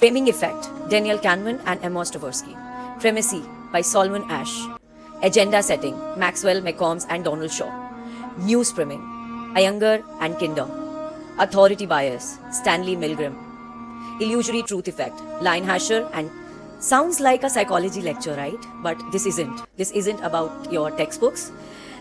Framing Effect, Daniel Kahneman and Amos Tversky. Primacy by Solomon Asch. Agenda Setting, Maxwell McCombs and Donald Shaw. News Priming, Iyengar and Kinder. Authority Bias, Stanley Milgram. Illusory Truth Effect, Linehan and sounds like a psychology lecture, right? But this isn't. This isn't about your textbooks.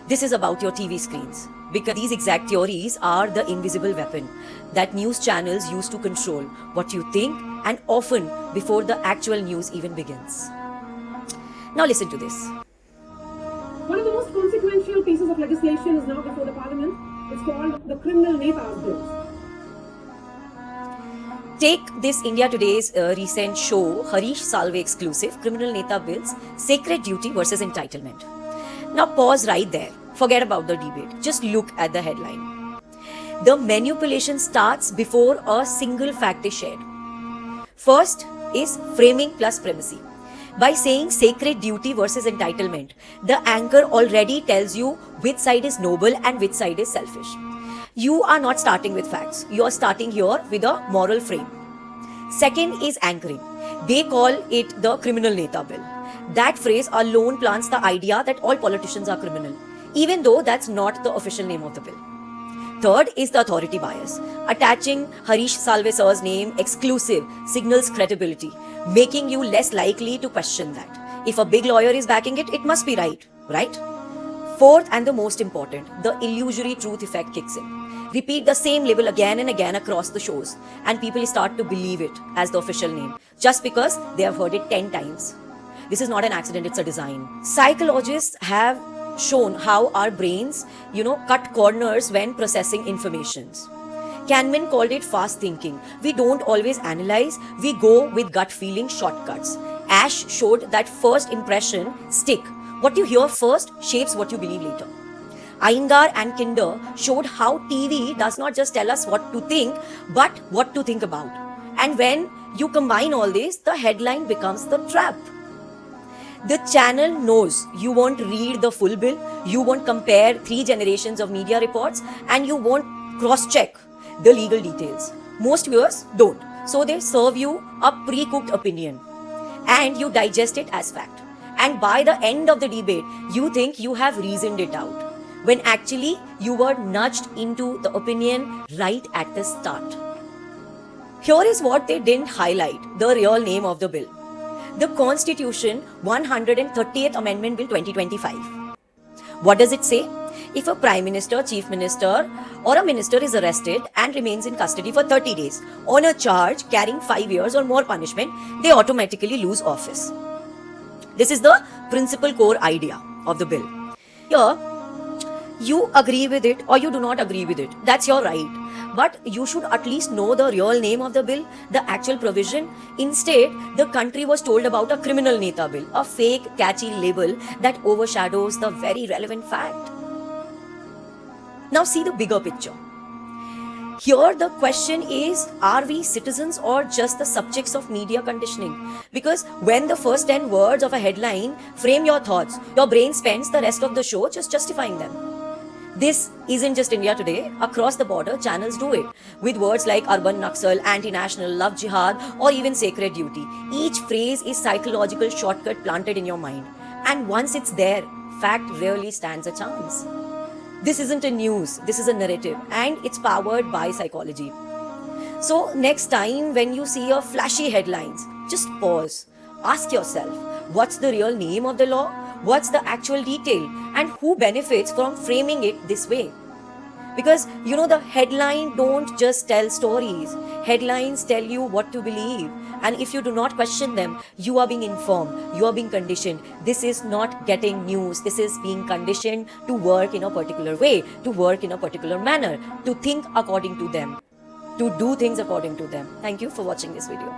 This is about your TV screens. Because these exact theories are the invisible weapon that news channels use to control what you think, and often before the actual news even begins. Now listen to this. One of the most consequential pieces of legislation is now before the Parliament. It's called the Criminal Netas Bill. Take this India Today's recent show, Harish Salve exclusive, Criminal Neta Bills, Sacred Duty versus Entitlement. Now pause right there. Forget about the debate. Just look at the headline. The manipulation starts before a single fact is shared. First is framing plus primacy. By saying sacred duty versus entitlement, the anchor already tells you which side is noble and which side is selfish. You are not starting with facts. You are starting here with a moral frame. Second is anchoring. They call it the Criminal Neta Bill. That phrase alone plants the idea that all politicians are criminal, even though that's not the official name of the bill. Third is the authority bias. Attaching Harish Salve sir's name exclusive signals credibility, making you less likely to question that. If a big lawyer is backing it, it must be right? Fourth and the most important, the illusory truth effect kicks in. Repeat the same label again and again across the shows, and people start to believe it as the official name, just because they have heard it 10 times. This is not an accident, it's a design. Psychologists have shown how our brains, cut corners when processing informations. Kahneman called it fast thinking. We don't always analyze, we go with gut feeling shortcuts. Asch showed that first impression stick. What you hear first shapes what you believe later. Iyengar and Kinder showed how TV does not just tell us what to think, but what to think about. And when you combine all this, the headline becomes the trap. The channel knows you won't read the full bill, you won't compare 3 generations of media reports, and you won't cross-check the legal details. Most viewers don't. So they serve you a pre-cooked opinion and you digest it as fact. And by the end of the debate, you think you have reasoned it out, when actually you were nudged into the opinion right at the start. Here is what they didn't highlight, the real name of the bill. The Constitution 130th Amendment Bill 2025. What does it say? If a Prime Minister, Chief Minister or a Minister is arrested and remains in custody for 30 days on a charge carrying 5 years or more punishment, they automatically lose office. This is the principal core idea of the bill. Here, you agree with it or you do not agree with it. That's your right. But you should at least know the real name of the bill, the actual provision. Instead, the country was told about a Criminal Neta Bill, a fake, catchy label that overshadows the very relevant fact. Now see the bigger picture. Here the question is, are we citizens or just the subjects of media conditioning? Because when the first 10 words of a headline frame your thoughts, your brain spends the rest of the show just justifying them. This isn't just India Today. Across the border, channels do it with words like urban Naxal, anti-national, love jihad, or even sacred duty. Each phrase is psychological shortcut planted in your mind. And once it's there, fact rarely stands a chance. This isn't a news, this is a narrative, and it's powered by psychology. So next time when you see your flashy headlines, just pause. Ask yourself, what's the real name of the law? What's the actual detail? And who benefits from framing it this way? Because the headline don't just tell stories. Headlines tell you what to believe. And if you do not question them, you are being informed, you are being conditioned. This is not getting news. This is being conditioned to work in a particular way, to work in a particular manner, to think according to them, to do things according to them. Thank you for watching this video.